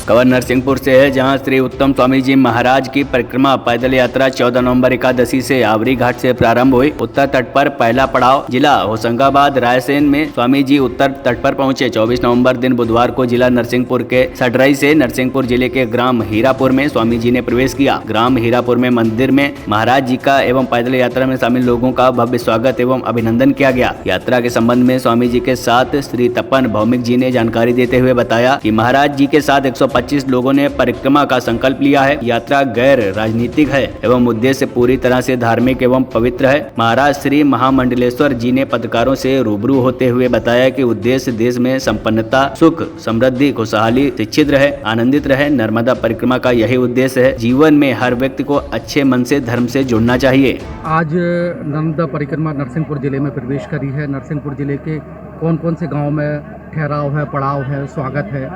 खबर नरसिंहपुर से है, जहां श्री उत्तम स्वामी जी महाराज की परिक्रमा पैदल यात्रा 14 नवंबर एकादशी से आवरी घाट से प्रारंभ हुई। उत्तर तट पर पहला पड़ाव जिला होशंगाबाद रायसेन में स्वामी जी उत्तर तट पर पहुंचे। 24 नवंबर दिन बुधवार को जिला नरसिंहपुर के सडरई से नरसिंहपुर जिले के ग्राम हीरापुर में स्वामी जी ने प्रवेश किया। ग्राम हीरापुर में मंदिर में महाराज जी का एवं पैदल यात्रा में शामिल लोगों का भव्य स्वागत एवं अभिनंदन किया गया। यात्रा के संबंध में स्वामी जी के साथ श्री तपन भौमिक जी ने जानकारी देते हुए बताया कि महाराज जी के साथ 125 लोगों ने परिक्रमा का संकल्प लिया है। यात्रा गैर राजनीतिक है एवं उद्देश्य पूरी तरह से धार्मिक एवं पवित्र है। महाराज श्री महामंडलेश्वर जी ने पत्रकारों से रूबरू होते हुए बताया कि उद्देश्य देश में संपन्नता, सुख, समृद्धि, खुशहाली, शिक्षित रहे, आनंदित रहे। नर्मदा परिक्रमा का यही उद्देश्य है। जीवन में हर व्यक्ति को अच्छे मन से धर्म से जुड़ना चाहिए। आज नर्मदा परिक्रमा नरसिंहपुर जिले में प्रवेश करी है। नरसिंहपुर जिले के कौन कौन से गांव में ठहराव है, पड़ाव है, स्वागत है?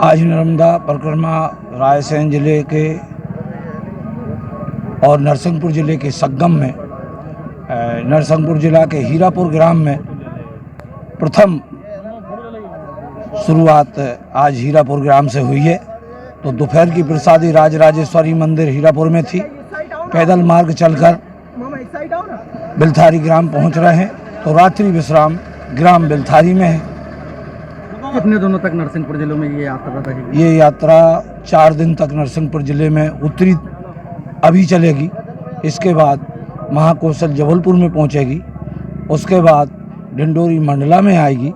आज नर्मदा परिक्रमा रायसेन जिले के और नरसिंहपुर जिले के संगम में नरसिंहपुर जिला के हीरापुर ग्राम में प्रथम शुरुआत आज हीरापुर ग्राम से हुई है। तो दोपहर की प्रसादी राजराजेश्वरी मंदिर हीरापुर में थी। पैदल मार्ग चलकर बिलथारी ग्राम पहुंच रहे हैं, तो रात्रि विश्राम ग्राम बिलथारी में है। कितने दिनों तक नरसिंहपुर जिले में ये यात्रा रहेगी? ये यात्रा 4 दिन तक नरसिंहपुर जिले में उत्तरी अभी चलेगी। इसके बाद महाकौशल जबलपुर में पहुंचेगी, उसके बाद डिंडोरी मंडला में आएगी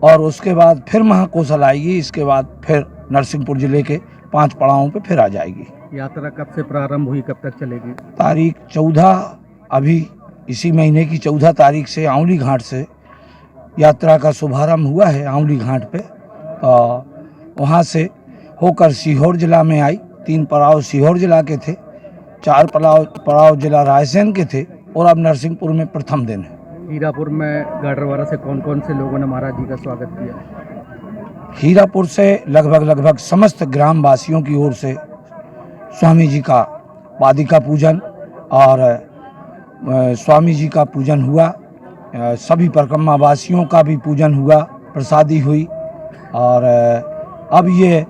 और उसके बाद फिर महाकौशल आएगी। इसके बाद फिर नरसिंहपुर जिले के 5 पड़ावों पे फिर आ जाएगी। यात्रा कब से प्रारंभ हुई, कब तक चलेगी? तारीख 14 अभी इसी महीने की 14 तारीख से आंवली घाट से यात्रा का शुभारंभ हुआ है। आंवली घाट पे वहाँ से होकर सीहोर जिला में आई। 3 पड़ाव सीहोर जिला के थे, 4 पड़ाव जिला रायसेन के थे और अब नरसिंहपुर में प्रथम दिन है। हीरापुर में गाडरवारा से कौन कौन से लोगों ने महाराज जी का स्वागत किया? हीरापुर से लगभग समस्त ग्राम वासियों की ओर से स्वामी जी का पादिका पूजन और स्वामी जी का पूजन हुआ। सभी परिक्रमा वासियों का भी पूजन हुआ, प्रसादी हुई। और अब ये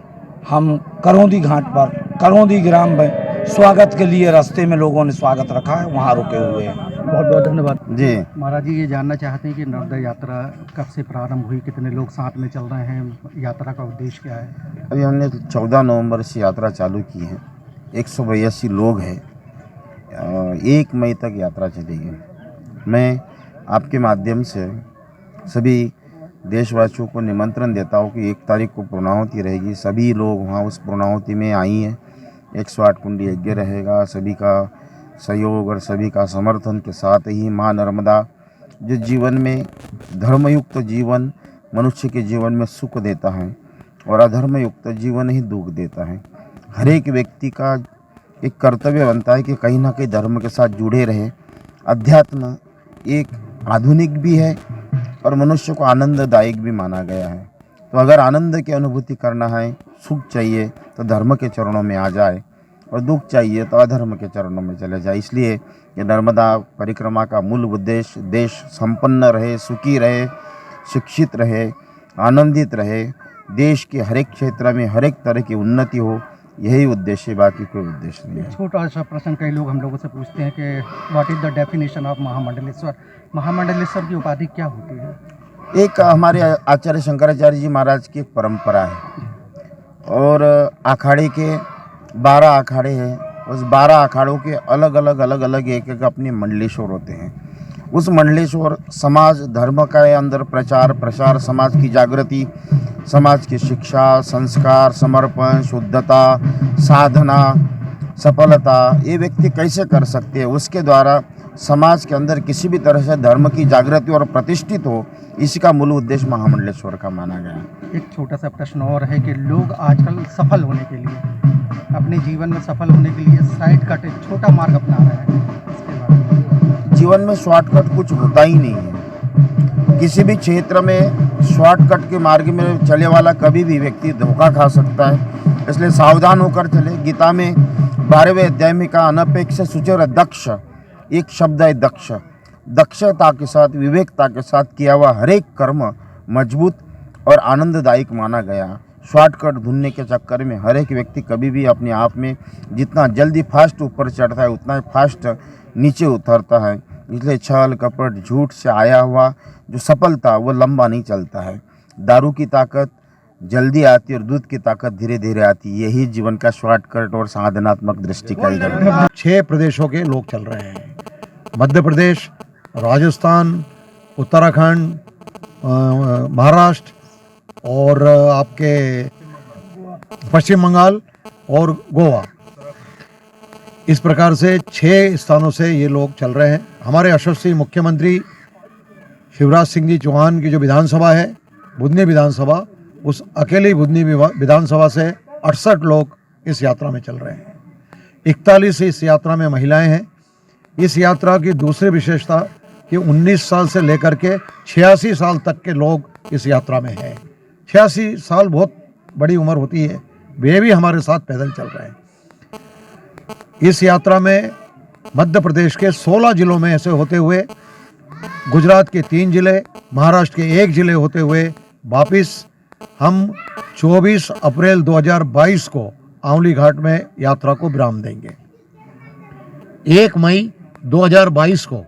हम करौंदी घाट पर करौंदी ग्राम में स्वागत के लिए रास्ते में लोगों ने स्वागत रखा है, वहाँ रुके हुए हैं। बहुत बहुत धन्यवाद जी। महाराज जी, ये जानना चाहते हैं कि नर्मदा यात्रा कब से प्रारंभ हुई, कितने लोग साथ में चल रहे हैं, यात्रा का उद्देश्य क्या है? अभी हमने 14 नवंबर से यात्रा चालू की है। 182 लोग हैं। 1 मई तक यात्रा चलेगी। मैं आपके माध्यम से सभी देशवासियों को निमंत्रण देता हूँ कि 1 तारीख को पूर्णाहुति रहेगी। सभी लोग वहाँ उस पूर्णाहुति में आई हैं। 108 कुंडी यज्ञ रहेगा। सभी का सहयोग और सभी का समर्थन के साथ ही माँ नर्मदा जो जीवन में धर्मयुक्त जीवन मनुष्य के जीवन में सुख देता है और अधर्मयुक्त जीवन ही दुख देता है। हर एक व्यक्ति का एक कर्तव्य बनता है कि कहीं ना कहीं धर्म के साथ जुड़े रहे। अध्यात्म एक आधुनिक भी है और मनुष्य को आनंददायक भी माना गया है। तो अगर आनंद की अनुभूति करना है, सुख चाहिए तो धर्म के चरणों में आ जाए और दुख चाहिए तो अधर्म के चरणों में चले जाए। इसलिए ये नर्मदा परिक्रमा का मूल उद्देश्य देश संपन्न रहे, सुखी रहे, शिक्षित रहे, आनंदित रहे, देश के हर एक क्षेत्र में हर एक तरह की उन्नति हो, यही उद्देश्य, बाकी कोई उद्देश्य नहीं है। छोटा सा प्रश्न कई लोग हम लोगों से पूछते हैं कि what is the definition of महामंडलेश्वर? महामंडलेश्वर की उपाधि क्या होती है? एक हमारे आचार्य शंकराचार्य जी महाराज की एक परंपरा है और अखाड़े के 12 अखाड़े हैं। उस 12 अखाड़ों के अलग अलग एक अपने मंडलेश्वर होते हैं। उस मंडलेश्वर समाज धर्म के अंदर प्रचार प्रसार, समाज की जागृति, समाज की शिक्षा, संस्कार, समर्पण, शुद्धता, साधना, सफलता ये व्यक्ति कैसे कर सकते हैं, उसके द्वारा समाज के अंदर किसी भी तरह से धर्म की जागृति और प्रतिष्ठित हो, इसी का मूल उद्देश्य महामंडलेश्वर का माना गया है। एक छोटा सा प्रश्न और है कि लोग आजकल सफल होने के लिए, अपने जीवन में सफल होने के लिए साइड कट एक छोटा मार्ग अपना रहे हैं, इसके बारे में? जीवन में शॉर्टकट कुछ होता ही नहीं है। किसी भी क्षेत्र में शॉर्टकट के मार्ग में चले वाला कभी भी व्यक्ति धोखा खा सकता है। इसलिए सावधान होकर चले। गीता में 12वें अध्याय में कहा अनपेक्ष सुचर दक्ष, एक शब्द है दक्ष। दक्षता के साथ, विवेकता के साथ किया हुआ हर एक कर्म मजबूत और आनंददायक माना गया। शॉर्टकट ढूंढने के चक्कर में हर एक व्यक्ति कभी भी अपने आप में जितना जल्दी फास्ट ऊपर चढ़ता है उतना फास्ट नीचे उतरता है। इसलिए छल कपट झूठ से आया हुआ जो सफलता वो लंबा नहीं चलता है। दारू की ताकत जल्दी आती और दूध की ताकत धीरे धीरे आती। यही जीवन का शॉर्टकट और साधनात्मक दृष्टि का इधर है। 6 प्रदेशों के लोग चल रहे हैं, मध्य प्रदेश, राजस्थान, उत्तराखंड, महाराष्ट्र और आपके पश्चिम बंगाल और गोवा। इस प्रकार से 6 स्थानों से ये लोग चल रहे हैं। हमारे यशस्वी मुख्यमंत्री शिवराज सिंह जी चौहान की जो विधानसभा है, बुधनी विधानसभा, उस अकेली बुधनी विधानसभा से 68 लोग इस यात्रा में चल रहे हैं। 41 इस यात्रा में महिलाएं हैं। इस यात्रा की दूसरी विशेषता कि 19 साल से लेकर के 86 साल तक के लोग इस यात्रा में हैं। 86 साल बहुत बड़ी उम्र होती है, वे भी हमारे साथ पैदल चल रहे हैं। इस यात्रा में मध्य प्रदेश के 16 जिलों में ऐसे होते हुए, गुजरात के 3 जिले, महाराष्ट्र के 1 जिले होते हुए वापिस हम 24 अप्रैल 2022 को आंवली घाट में यात्रा को विराम देंगे। 1 मई 2022 को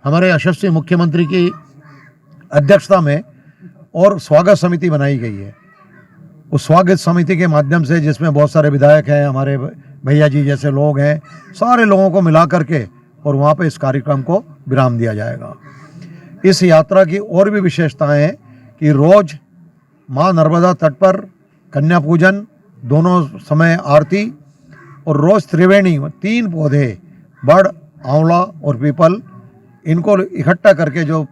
हमारे यशस्वी मुख्यमंत्री की अध्यक्षता में और स्वागत समिति बनाई गई है। उस स्वागत समिति के माध्यम से, जिसमें बहुत सारे विधायक हैं, हमारे भैया जी जैसे लोग हैं, सारे लोगों को मिला करके और वहाँ पे इस कार्यक्रम को विराम दिया जाएगा। इस यात्रा की और भी विशेषताएं हैं कि रोज माँ नर्मदा तट पर कन्या पूजन, दोनों समय आरती और रोज त्रिवेणी 3 पौधे, बड़, आंवला और पीपल, इनको इकट्ठा करके जो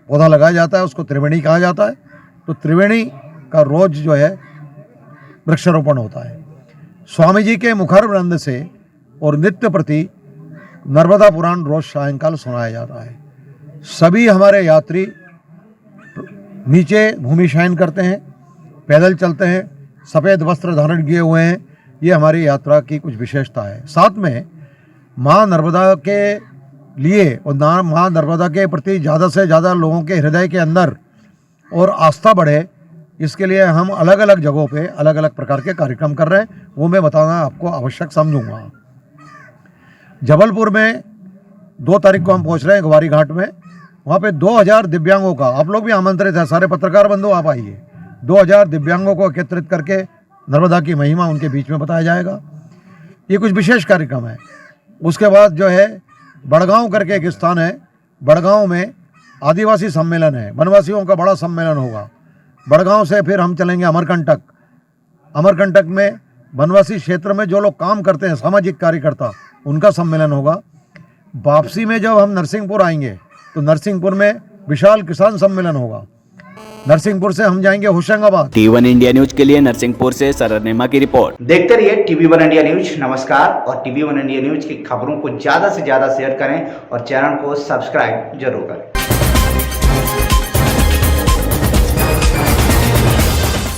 पौधा लगाया जाता है उसको त्रिवेणी कहा जाता है। तो त्रिवेणी का रोज जो है वृक्षारोपण होता है। स्वामी जी के मुखर वृंद से और नित्य प्रति नर्मदा पुराण रोज सायंकाल सुनाया जाता है। सभी हमारे यात्री नीचे भूमि शयन करते हैं, पैदल चलते हैं, सफ़ेद वस्त्र धारण किए हुए हैं। ये हमारी यात्रा की कुछ विशेषता है। साथ में माँ नर्मदा के लिए और माँ नर्मदा के प्रति ज़्यादा से ज़्यादा लोगों के हृदय के अंदर और आस्था बढ़े, इसके लिए हम अलग अलग जगहों पे अलग अलग प्रकार के कार्यक्रम कर रहे हैं। वो मैं बताना आपको आवश्यक समझूंगा। जबलपुर में 2 तारीख को हम पहुंच रहे हैं ग्वारी घाट में। वहाँ पे 2000 दिव्यांगों का, आप लोग भी आमंत्रित हैं, सारे पत्रकार बंधु आप आइए। 2000 दिव्यांगों को एकत्रित करके नर्मदा की महिमा उनके बीच में बताया जाएगा। ये कुछ विशेष कार्यक्रम है। उसके बाद जो है बड़गांव करके एक स्थान है, बड़गांव में आदिवासी सम्मेलन है, वनवासियों का बड़ा सम्मेलन होगा। बड़गांव से फिर हम चलेंगे अमरकंटक। अमरकंटक में वनवासी क्षेत्र में जो लोग काम करते हैं, सामाजिक कार्यकर्ता, उनका सम्मेलन होगा। वापसी में जब हम नरसिंहपुर आएंगे तो नरसिंहपुर में विशाल किसान सम्मेलन होगा। नरसिंहपुर से हम जाएंगे होशंगाबाद। T1 इंडिया न्यूज के लिए नरसिंहपुर से सरनेमा की रिपोर्ट। देखते रहिए TV1 इंडिया न्यूज। नमस्कार। और TV1 इंडिया न्यूज की खबरों को ज्यादा से ज्यादा शेयर करें और चैनल को सब्सक्राइब जरूर करें।